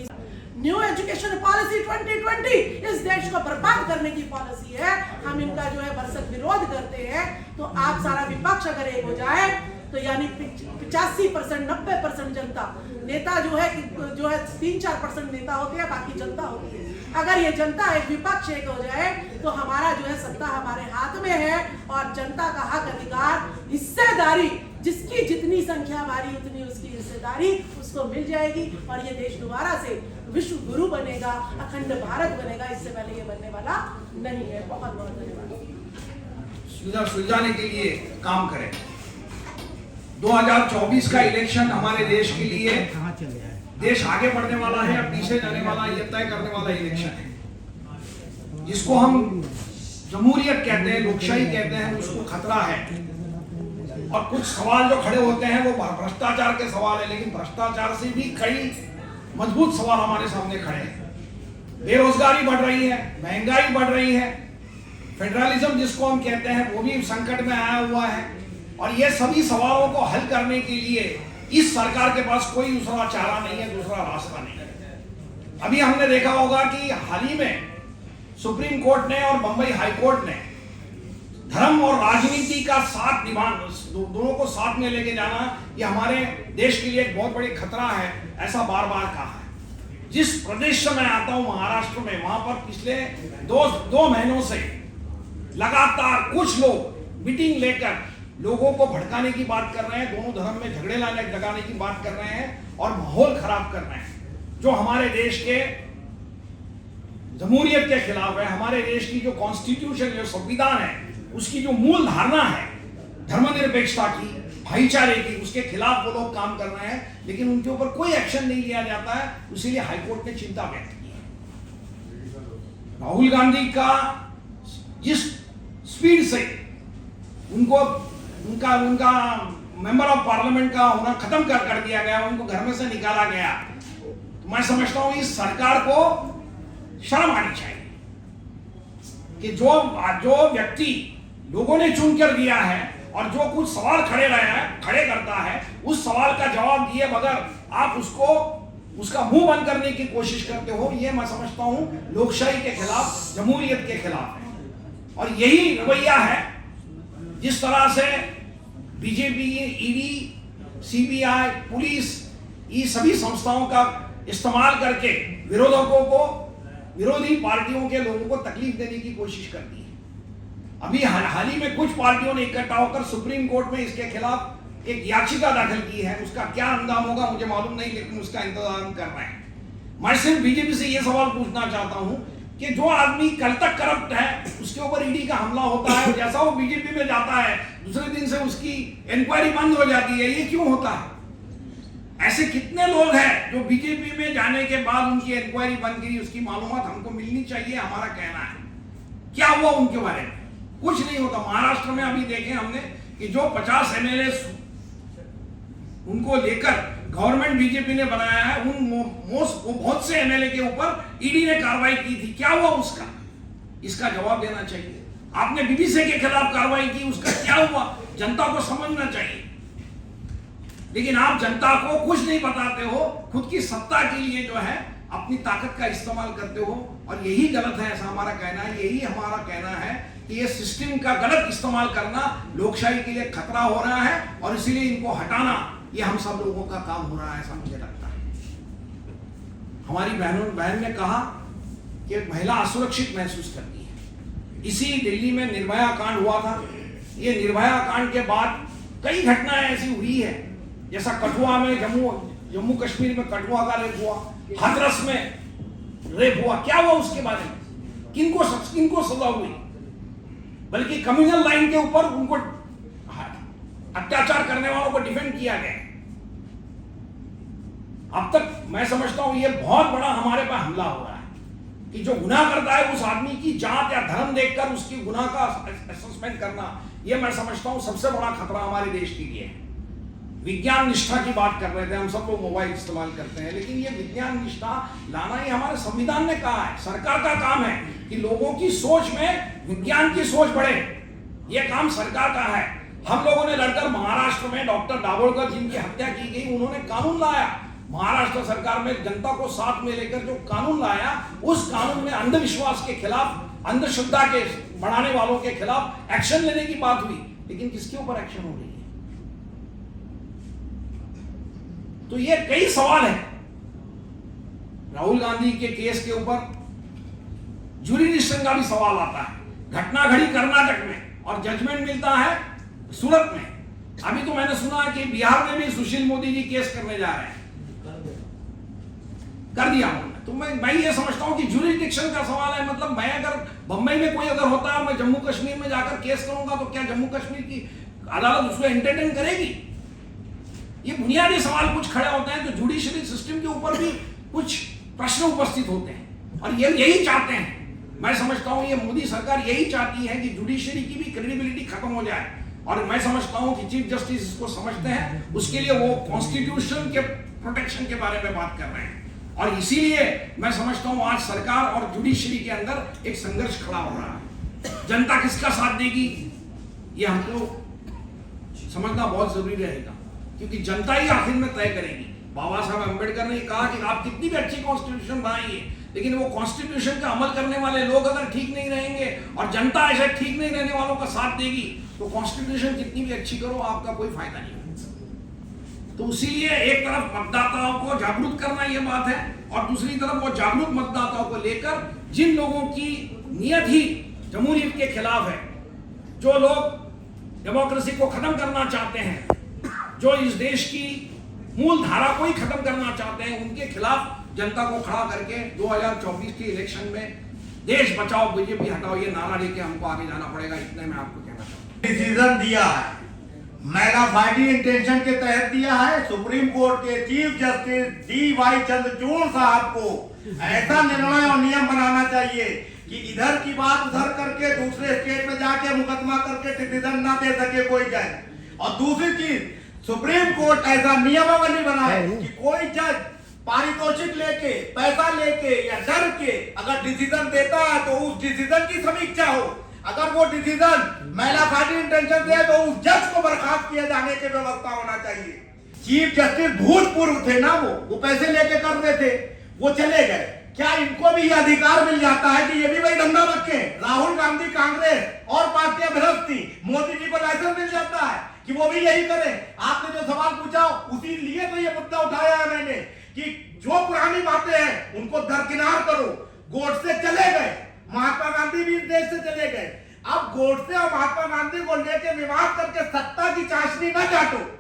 न्यू एजुकेशन पॉलिसी 2020 इस देश को बर्बाद करने की पॉलिसी है। हम इनका जो है भरसक विरोध करते हैं। तो आप सारा विपक्ष अगर एक हो जाए तो यानी 85% 90% जनता, नेता जो है 3-4% नेता होते हैं, बाकी जनता होती है। अगर ये जनता एक विपक्ष एक हो जाए तो हमारा जो है सत्ता हमारे हाथ में है, और जनता का हक अधिकार, हिस्सेदारी, जिसकी जितनी संख्या हमारी उतनी उसकी हिस्सेदारी उसको मिल जाएगी, और ये देश दोबारा से विश्व गुरु बनेगा, अखंड भारत बनेगा। इससे पहले ये बनने वाला नहीं है। बहुत बहुत धन्यवाद। सुलझाने के लिए काम करें। 2024 का इलेक्शन हमारे देश के लिए देश आगे बढ़ने वाला है या पीछे जाने वाला, ये तय करने वाला इलेक्शन है। जिसको हम जमहूरियत कहते हैं, लोकशाही कहते हैं, उसको खतरा है। और कुछ सवाल जो खड़े होते हैं वो भ्रष्टाचार के सवाल है, लेकिन भ्रष्टाचार से भी कई मजबूत सवाल हमारे सामने खड़े हैं। बेरोजगारी बढ़ रही है, महंगाई बढ़ रही है, फेडरलिज्म जिसको हम कहते हैं वो भी संकट में आया हुआ है, और ये सभी सवालों को हल करने के लिए इस सरकार के पास कोई दूसरा चारा नहीं है, दूसरा रास्ता नहीं है। अभी हमने देखा होगा कि हाल ही में सुप्रीम कोर्ट ने और बंबई हाई कोर्ट ने धर्म और राजनीति का साथ निभाना, दोनों को साथ में लेके जाना, ये हमारे देश के लिए एक बहुत बड़ी खतरा है, ऐसा बार बार कहा है। जिस प्रदेश से मैं आता हूं, महाराष्ट्र में, वहां पर पिछले दो महीनों से लगातार कुछ लोग मीटिंग लेकर लोगों को भड़काने की बात कर रहे हैं, दोनों धर्म में झगड़े लगाने की बात कर रहे हैं और माहौल खराब कर रहे हैं, जो हमारे देश के जमहूरियत के खिलाफ है। हमारे देश की जो कॉन्स्टिट्यूशन, जो संविधान है, उसकी जो मूल धारणा है धर्मनिरपेक्षता की, भाईचारे की, उसके खिलाफ वो लोग काम कर रहे हैं, लेकिन उनके ऊपर कोई एक्शन नहीं लिया जाता है। इसीलिए हाईकोर्ट ने चिंता व्यक्त की है। राहुल गांधी का जिस स्पीड से उनका मेंबर ऑफ पार्लियामेंट का होना खत्म कर दिया गया, उनको घर में से निकाला गया, तो मैं समझता हूं इस सरकार को शर्म आनी चाहिए कि जो व्यक्ति लोगों ने चुन कर दिया है और जो कुछ सवाल खड़े करता है, उस सवाल का जवाब दिए बगैर आप उसका मुंह बंद करने की कोशिश करते हो, ये मैं समझता हूं लोकशाही के खिलाफ, जमहूरियत के खिलाफ है। और यही रवैया है जिस तरह से बीजेपी, ईडी, सीबीआई, पुलिस, ये सभी संस्थाओं का इस्तेमाल करके विरोधी पार्टियों के लोगों को तकलीफ देने की कोशिश करती है। अभी हाल ही में कुछ पार्टियों ने इकट्ठा होकर सुप्रीम कोर्ट में इसके खिलाफ एक याचिका दाखिल की है। उसका क्या अंजाम होगा मुझे मालूम नहीं, लेकिन उसका इंतजार कर रहे हैं। मैं सिर्फ बीजेपी से यह सवाल पूछना चाहता हूं कि जो आदमी कल तक करप्ट है, उसके ऊपर ईडी का हमला होता है, जैसा वो बीजेपी में जाता है दूसरे दिन से उसकी इंक्वायरी बंद हो जाती है, ये क्यों होता है? ऐसे कितने लोग हैं जो बीजेपी में जाने के बाद उनकी इंक्वायरी बंद की, उसकी मालूमात हमको मिलनी चाहिए, हमारा कहना है। क्या हुआ उनके बारे में? कुछ नहीं होता। महाराष्ट्र में अभी देखे हमने कि जो 50 एमएलए उनको लेकर गवर्नमेंट बीजेपी ने बनाया है, बहुत से एमएलए के ऊपर ईडी ने कार्रवाई की थी। क्या हुआ उसका? इसका जवाब देना चाहिए। आपने बीबीसी के खिलाफ कार्रवाई की, उसका क्या हुआ? जनता को समझना चाहिए। लेकिन आप जनता को कुछ नहीं बताते हो, खुद की सत्ता के लिए जो है अपनी ताकत का इस्तेमाल करते हो, और यही गलत है, ऐसा हमारा कहना है। यही हमारा कहना है कि ये सिस्टम का गलत इस्तेमाल करना लोकशाही के लिए खतरा हो रहा है, और इसीलिए इनको हटाना ये हम सब लोगों का काम हो रहा है, ऐसा मुझे लगता है। हमारी बहन ने कहा कि महिला असुरक्षित महसूस करती है। इसी दिल्ली में निर्भया कांड हुआ था। ये निर्भया कांड के बाद कई घटनाएं ऐसी हुई है, जैसा कठुआ में, जम्मू कश्मीर में कठुआ का रेप हुआ, हाथरस में रेप हुआ। क्या हुआ उसके बारे में? किनको सजा हुई? बल्कि कम्युनल लाइन के ऊपर उनको अत्याचार करने वालों को डिफेंड किया गया। अब तक मैं समझता हूं ये बहुत बड़ा हमारे पर हमला हो रहा है कि जो गुनाह करता है उस आदमी की जात या धर्म देखकर उसकी गुनाह का असेसमेंट करना, ये मैं समझता हूं सबसे बड़ा खतरा हमारे देश के लिए है। विज्ञान निष्ठा की बात कर रहे थे, हम सब लोग मोबाइल इस्तेमाल करते हैं, लेकिन ये विज्ञान निष्ठा लाना ही हमारे संविधान ने कहा है। सरकार का काम है कि लोगों की सोच में विज्ञान की सोच बढ़े, ये काम सरकार का है। हम लोगों ने लड़कर महाराष्ट्र में डॉक्टर दाभोलकर जिनकी हत्या की गई, उन्होंने कानून लाया। महाराष्ट्र सरकार में जनता को साथ में लेकर जो कानून लाया, उस कानून में अंधविश्वास के खिलाफ, अंधश्रद्धा के बढ़ाने वालों के खिलाफ एक्शन लेने की बात हुई, लेकिन किसके ऊपर एक्शन हो रही है? तो ये कई सवाल हैं। राहुल गांधी के केस के ऊपर ज्यूरिडिक्शन का भी सवाल आता है। घटना घड़ी कर्नाटक में और जजमेंट मिलता है सूरत में। अभी तो मैंने सुना है कि बिहार में भी सुशील मोदी जी केस करने जा रहे हैं, कर दिया उन्होंने। तो मैं ये समझता हूं कि ज्यूरिडिक्शन का सवाल है। मतलब मैं अगर बंबई में कोई अगर होता है, मैं जम्मू कश्मीर में जाकर केस करूंगा, तो क्या जम्मू कश्मीर की अदालत उसको एंटरटेन करेगी? ये बुनियादी सवाल कुछ खड़े होते हैं, तो जुडिशरी सिस्टम के ऊपर भी कुछ प्रश्न उपस्थित होते हैं, और ये यही चाहते हैं। मैं समझता हूं ये मोदी सरकार यही चाहती है कि जुडिशरी की भी क्रेडिबिलिटी खत्म हो जाए, और मैं समझता हूं कि चीफ जस्टिस इसको समझते हैं, उसके लिए वो कॉन्स्टिट्यूशन के प्रोटेक्शन के बारे में बात कर रहे हैं। और इसीलिए मैं समझता हूं आज सरकार और जुडिशरी के अंदर एक संघर्ष खड़ा हो रहा है। जनता किसका साथ देगी, ये हमको समझना बहुत जरूरी रहेगा, क्योंकि जनता ही आखिर में तय करेगी। बाबा साहब अम्बेडकर ने कहा कि आप कितनी भी अच्छी कॉन्स्टिट्यूशन बनाइए, लेकिन वो कॉन्स्टिट्यूशन का अमल करने वाले लोग अगर ठीक नहीं रहेंगे और जनता ऐसे ठीक नहीं रहने वालों का साथ देगी, तो कॉन्स्टिट्यूशन कितनी भी अच्छी करो, आपका कोई फायदा नहीं होगा। तो इसीलिए एक तरफ मतदाताओं को जागरूक करना ये बात है, और दूसरी तरफ वो जागरूक मतदाताओं को लेकर जिन लोगों की नियत ही जमहूरियत के खिलाफ है, जो लोग डेमोक्रेसी को खत्म करना चाहते हैं, जो इस देश की मूल धारा को ही खत्म करना चाहते हैं, उनके खिलाफ जनता को खड़ा करके 2024 के इलेक्शन में देश बचाओ बीजेपी हटाओ ये नारा लेके हमको आगे जाना पड़ेगा। इतने मैं आपको कहना चाहता हूँ। डिसीजन दिया है, मेगा फाइटिंग इंटेंशन के तहत दिया है। सुप्रीम कोर्ट के चीफ जस्टिस डी.वाई. चंद्रचूड़ साहब को ऐसा निर्णय और नियम बनाना चाहिए कि इधर की बात उधर करके दूसरे स्टेट में जाके मुकदमा करके डिसीजन ना दे सके कोई जज। और दूसरी चीज, सुप्रीम कोर्ट ऐसा नियमावली बनाए कि कोई जज पारितोषिक लेके, पैसा लेके या डर के अगर डिसीजन देता है तो उस डिसीजन की समीक्षा हो। अगर वो डिसीजन मेगा फाइटिंग इंटेंशन से है तो उस जज को बर्खास्त किए जाने की व्यवस्था होना चाहिए। चीफ जस्टिस भूतपूर्व थे ना, वो पैसे लेके कर रहे थे, वो चले गए। क्या इनको भी ये अधिकार मिल जाता है कि ये भी वही धंधा रखें? राहुल गांधी कांग्रेस और पार्टियां भ्रष्ट थी, मोदी जी को लाइसेंस मिल जाता है कि वो भी यही करें। आपने जो सवाल पूछा उसी लिए तो ये मुद्दा उठाया है मैंने कि जो पुरानी बातें हैं उनको दरकिनार करो। गोडसे चले गए, महात्मा गांधी भी इस देश से चले गए। अब गोडसे और महात्मा गांधी को लेकर विवाद करके सत्ता की चाशनी न चाटो।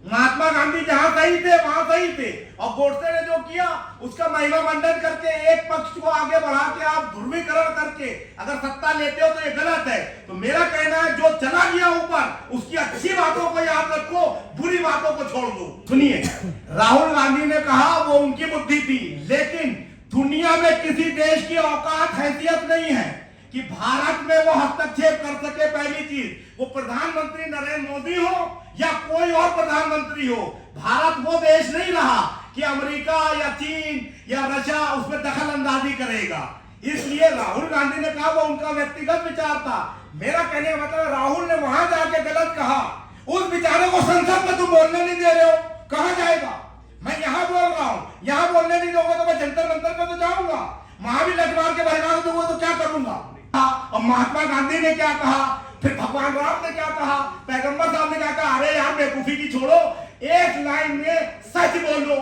महात्मा गांधी जहां सही थे वहां सही थे, और गोडसे ने जो किया उसका महिमा मंडन करके एक पक्ष को आगे बढ़ा के आप ध्रुवीकरण करके अगर सत्ता लेते हो तो ये गलत है। तो मेरा कहना है जो चला गया ऊपर उसकी अच्छी बातों को याद रखो, बुरी बातों को छोड़ दो। सुनिए, राहुल गांधी ने कहा वो उनकी बुद्धि थी, लेकिन दुनिया में किसी देश की औकात हैसियत नहीं है कि भारत में वो हस्तक्षेप कर सके। पहली चीज, वो प्रधानमंत्री नरेंद्र मोदी हो या कोई और प्रधानमंत्री हो, भारत वो देश नहीं रहा कि अमेरिका या चीन या रशिया उसमें दखल अंदाजी करेगा। इसलिए राहुल गांधी ने कहा वो उनका व्यक्तिगत विचार था। मेरा कहने का मतलब राहुल ने वहां जाके गलत कहा, उस विचारों को संसद में तुम बोलने नहीं दे रहे हो, कहां जाएगा? मैं यहां बोल रहा हूं, यहां बोलने नहीं दोगे तो मैं जंतर मंतर पे तो जाऊंगा, वहां भी लटमार के भड़का दूंगा तो क्या करूंगा? और महात्मा गांधी ने क्या कहा, फिर भगवान राम ने क्या कहा, पैगंबर साहब ने क्या कहा, अरे यार बेवकूफी की छोड़ो, एक लाइन में सच बोलो,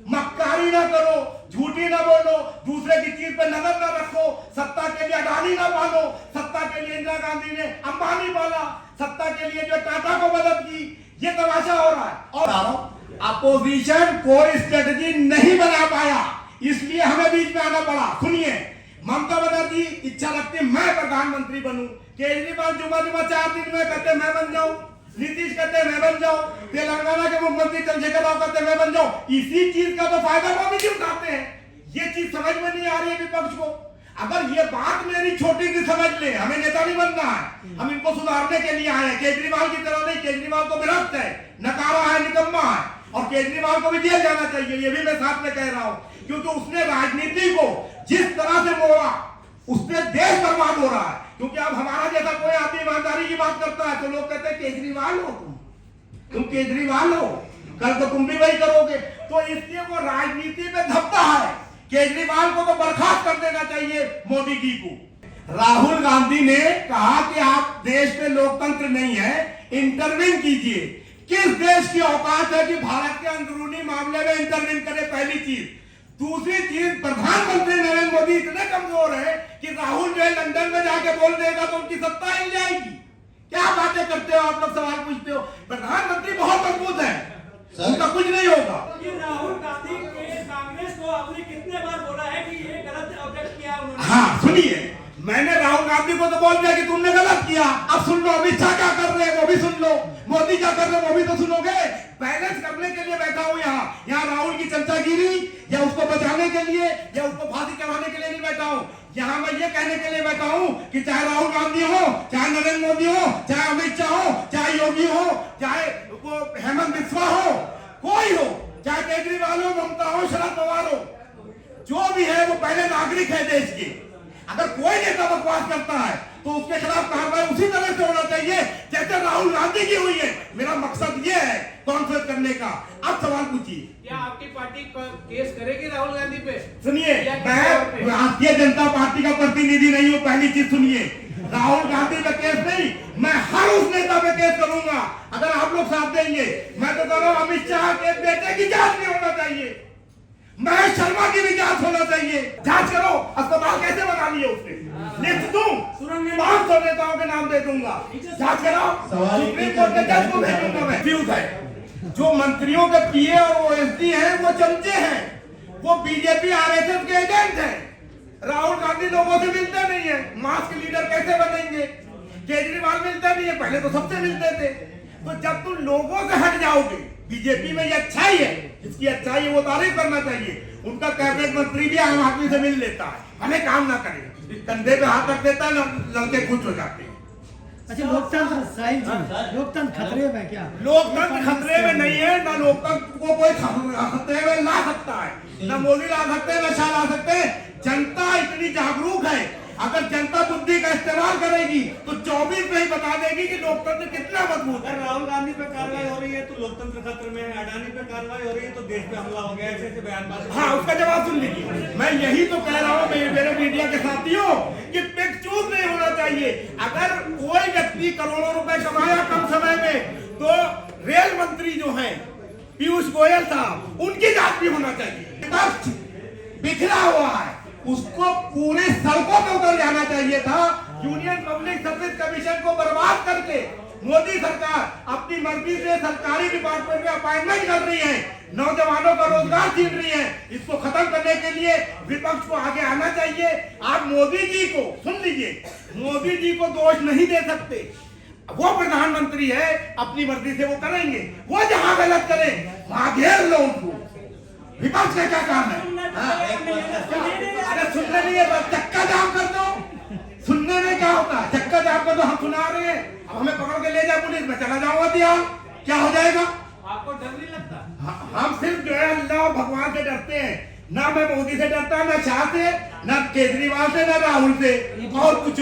मक्कारी ना करो, झूठी ना बोलो, दूसरे की चीज पे नजर ना रखो। सत्ता के लिए अडानी ना पालो, सत्ता के लिए इंदिरा गांधी ने अंबानी पाला, सत्ता के लिए जो टाटा को मदद की, ये तमाशा हो रहा है। और अपोजिशन कोई स्ट्रेटजी नहीं बना पाया, इसलिए हमें बीच में आना पड़ा। सुनिए, ममता बनर्जी इच्छा रखती मैं प्रधानमंत्री बनूं, केजरीवाल जुमा 4 दिन में कहते मैं बन जाऊं, नीतीश कहते हैं मैं बन जाऊं, तेलंगाना के मुख्यमंत्री चंद्रशेखर राव कहते हैं मैं बन जाऊं। इसी चीज का तो फायदा मोदी जी उठाते हैं। ये चीज समझ में नहीं आ रही है विपक्ष को। अगर ये बात मेरी छोटी सी समझ ले, हमें नेता नहीं बनना है, हम इनको सुधारने के लिए आए हैं। केजरीवाल की तरह नहीं, केजरीवाल तो विरक्त है, नकारा है, निकम्मा है, और केजरीवाल को भी जेल जाना चाहिए, ये भी मैं साथ में कह रहा हूं, क्योंकि उसने राजनीति को जिस तरह से मोड़ा, उससे देश बर्बाद हो रहा है। क्योंकि अब हमारा जैसा कोई आदमी ईमानदारी की बात करता है तो लोग कहते हैं केजरीवाल हो तुम केजरीवाल हो, कल तो तुम भी वही करोगे। तो इसलिए वो राजनीति में धब्बा है। केजरीवाल को तो बर्खास्त कर देना चाहिए मोदी जी को। राहुल गांधी ने कहा कि आप देश में लोकतंत्र नहीं है, इंटरवीन कीजिए। किस देश की औकात है कि भारत के अंदरूनी मामले में इंटरवीन करे, पहली चीज। दूसरी चीज, प्रधानमंत्री नरेंद्र मोदी इतने कमजोर है कि राहुल जो है लंदन में जाके बोल देगा तो उनकी सत्ता हिल जाएगी। क्या बातें करते हो आप लोग, सवाल पूछते हो। प्रधानमंत्री बहुत मजबूत है, उनका कुछ नहीं होगा। राहुल गांधी के कांग्रेस को आपने कितने बार बोला है कि ये गलत ऑब्जेक्ट किया उन्होंने? हाँ सुनिए, मैंने राहुल गांधी को तो बोल दिया कि तुमने गलत किया। अब सुन लो, अमित शाह क्या कर रहे हैं वो भी सुन लो, मोदी क्या कर रहे हैं वो भी तो सुनोगे। बैलेंस करने के लिए बैठा हूं यहाँ राहुल की चमचागिरी या उसको बचाने के लिए या उसको फांसी चढ़ाने के लिए नहीं बैठा हूं। यहाँ मैं ये कहने के लिए बैठा हूं कि चाहे राहुल गांधी हो, चाहे नरेंद्र मोदी हो, चाहे अमित शाह हो, चाहे योगी हो, चाहे वो हेमंत बिस्वा हो, कोई हो, चाहे केजरीवाल हो, ममता हो, शरद पवार हो, जो भी है वो पहले नागरिक है देश के। अगर कोई नेता बकवास करता है तो उसके खिलाफ कार्रवाई उसी तरह से होना चाहिए जैसे राहुल गांधी की हुई है। मेरा मकसद ये है कॉन्फ्रेंस करने का। अब सवाल पूछिए, क्या आपकी पार्टी केस करेगी राहुल गांधी पे? सुनिए, मैं भारतीय जनता पार्टी का प्रतिनिधि नहीं हूँ, पहली चीज सुनिए। राहुल गांधी पे केस नहीं, मैं हर उस नेता पे केस करूंगा अगर आप लोग साथ देंगे। मैं तो कह रहा हूँ अमित शाह के बेटे की जांच नहीं होना चाहिए, महेश शर्मा की भी जांच होना चाहिए। जांच करो, अस्पताल कैसे बना लिए उसने, लिस्ट दूं, 500 नेताओं के नाम दे दूंगा, जांच कराओ, सुप्रीम कोर्ट के जज को भेजूंगा मैं। फ्यूज है, जो मंत्रियों के पीए और ओएसडी हैं वो चमचे हैं, वो बीजेपी आरएसएस के एजेंट हैं। राहुल गांधी लोगों से मिलते नहीं है, मास्क लीडर कैसे बनेंगे? केजरीवाल मिलते नहीं है, पहले तो सबसे मिलते थे। तो जब तुम लोगों से हट जाओगे, बीजेपी में ये अच्छाई है, जिसकी अच्छाई है वो तारीफ करना चाहिए। उनका कैबिनेट मंत्री भी आम आदमी से मिल लेता है, भले काम ना करे, कंधे पे हाथ रख देता है, लड़के खुश हो जाते हैं। अच्छा, लोकतंत्र साहिल जी, लोकतंत्र खतरे में क्या? लोकतंत्र खतरे में नहीं है, ना लोकतंत्र को कोई खतरे में ला सकता है, ना मोदी ला सकते हैं, ना शाह ला सकते हैं। जनता इतनी जागरूक है, अगर जनता बुद्धि का इस्तेमाल करेगी तो 24 में ही बता देगी कि लोकतंत्र कितना मजबूत है। राहुल गांधी पे कार्रवाई हो रही है तो लोकतंत्र खतरे में है, अडानी पे कार्रवाई हो रही है तो देश पे हमला हो गया, ऐसे बयानबाजी। हाँ, उसका जवाब सुन लीजिए। मैं यही तो कह रहा हूँ मेरे मीडिया के साथियों कि पिक चूज नहीं होना चाहिए। अगर कोई व्यक्ति करोड़ों रुपए कमाया कम समय में तो रेल मंत्री जो है पीयूष गोयल साहब, उनकी जांच भी होना चाहिए। विपक्ष बिखरा हुआ है, उसको पूरे सड़कों पे उतर जाना चाहिए था। यूनियन पब्लिक सर्विस कमीशन को बर्बाद करके मोदी सरकार अपनी मर्जी से सरकारी डिपार्टमेंट में अपॉइंटमेंट कर रही है, नौजवानों का रोजगार छीन रही है। इसको खत्म करने के लिए विपक्ष को आगे आना चाहिए। आप मोदी जी को सुन लीजिए, मोदी जी को दोष नहीं दे सकते, वो प्रधानमंत्री है, अपनी मर्जी से वो करेंगे। वो जहां गलत करें वहां घेर लो उनको। विपक्ष का क्या काम है? अरे सुनने नहीं है तो चक्का जाम कर दो। सुनने में क्या होता है? चक्का जाम कर दो, हम सुना रहे हैं, अब हमें पकड़ के ले जाए पुलिस, में चला जाऊंगा दिया, क्या हो जाएगा? आपको डर नहीं लगता? हम सिर्फ जो है अल्लाह भगवान से डरते हैं, ना मैं मोदी से डरता, ना शाह से, ना केजरीवाल से, ना राहुल से, और कुछ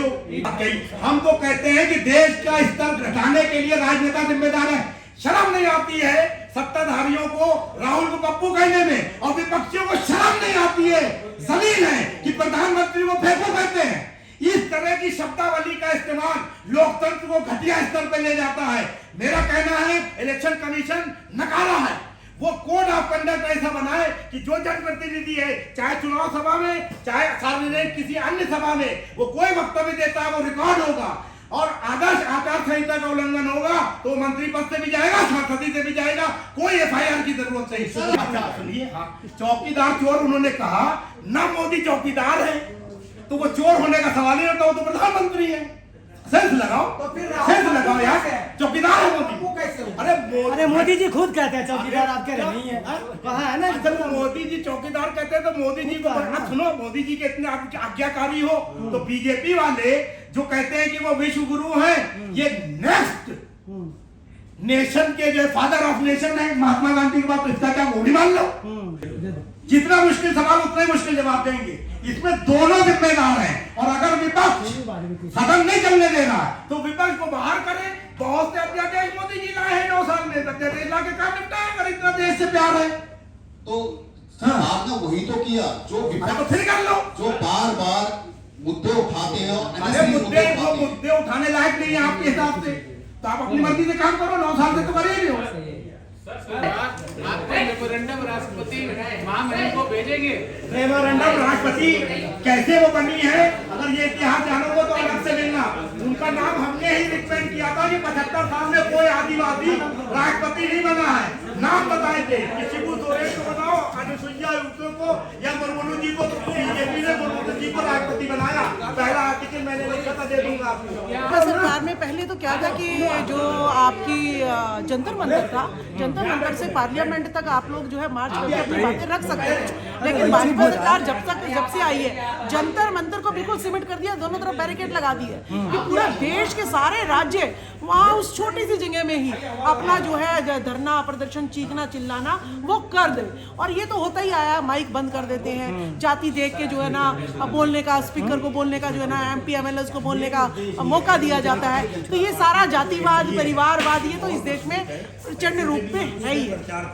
हम तो कहते हैं कि देश का स्तर घटाने के लिए राजनेता जिम्मेदार है। शर्म नहीं आती है सत्ताधारियों को राहुल को पप्पू कहने में, और विपक्षियों को शर्म नहीं आती है, जलील है कि प्रधानमंत्री को फेंको कहते हैं। इस तरह की शब्दावली का इस्तेमाल लोकतंत्र को घटिया स्तर पर ले जाता है। मेरा कहना है इलेक्शन कमीशन नकारा है, वो कोड ऑफ कंडक्ट ऐसा बनाए कि जो जनप्रतिनिधि है, चाहे चुनाव सभा में, चाहे सार्वजनिक किसी अन्य सभा में, वो कोई वक्तव्य देता है वो रिकॉर्ड होगा, और आदर्श आचार संहिता का उल्लंघन होगा तो मंत्री पद से भी जाएगा, सांसदी से भी जाएगा, कोई एफआईआर की जरूरत नहीं। सुनिए, चौकीदार चोर उन्होंने कहा, ना मोदी चौकीदार है तो वो चोर होने का सवाल ही होता, वो तो प्रधानमंत्री है। सेंस लगाओ, सेंस लगाओ यार, चौकीदार है मोदी। कैसे होगा? अरे मोदी जी खुद कहते हैं चौकीदार आपके नहीं है, कहा है ना। जब मोदी जी चौकीदार कहते हैं तो मोदी जी को सुनो, मोदी जी के इतने आज्ञाकारी हो तो बीजेपी वाले जो कहते हैं कि वो विश्व गुरु हैं, ये नेक्स्ट नेशन के जो फादर ऑफ नेशन है महात्मा गांधी के बाद, तो इसका क्या गोली मान लो। जितना मुश्किल सवाल उतने मुश्किल जवाब देंगे, इसमें दोनों जिम्मेदार हैं। और अगर विपक्ष सदन नहीं चलने दे रहा है तो विपक्ष को बाहर करे। बहुत से अध्यादेश मोदी जी लाए हैं 9 साल में, अध्यादेश ला के काम निपटाया अगर इतना देश से प्यार है तो आपने वही तो किया जो तो फिर कर लो। जो बार बार मुद्दे उठाते हैं। अरे मुद्दे उठाने लायक नहीं है आपके हिसाब से, तो आप अपनी मर्जी से काम करो। 9 साल से तो कर ही नहीं हो। मेमोरेंडम राष्ट्रपति महामहिम को भेजेंगे। मेमोरेंडम राष्ट्रपति कैसे वो बनी है, अगर ये इतिहास जानोगे तो अलग से मिलना। उनका नाम हमने ही रिकमेंड किया था कि 75 साल में कोई आदिवासी राष्ट्रपति नहीं बना है। नाम बताए थे कि शिबू सोरेन को बनाओ, अनुसुईया उइके को या मुर्मू जी को, तो बीजेपी ने मुर्मू जी को राष्ट्रपति बनाया। पहला आर्टिकल मैंने लिखा था, दे दूंगा आपको। सरकार में पहले तो क्या था कि जो आपकी जंतर मंतर था, जंतर मंतर से पार्लियामेंट तक आप लोग जो है मार्च करके अपनी बातें रख सकते थे। लेकिन भाजपा सरकार जब से आई है, जंतर मंतर को बिल्कुल सीमित कर दिया, दोनों तरफ बैरिकेड लगा दी है कि पूरा देश के सारे राज्य वहाँ उस छोटी सी जगह में ही अपना जो है धरना प्रदर्शन, चीखना चिल्लाना वो कर दे। और ये तो होता ही आया, माइक बंद कर देते हैं, जाति देख के जो है ना बोलने का, स्पीकर को बोलने का जो है ना, MP MLAs को बोलने का मौका दिया जाता है। तो ये सारा जातिवाद, परिवारवाद, ये तो इस देश में प्रचंड रूप में है ही है।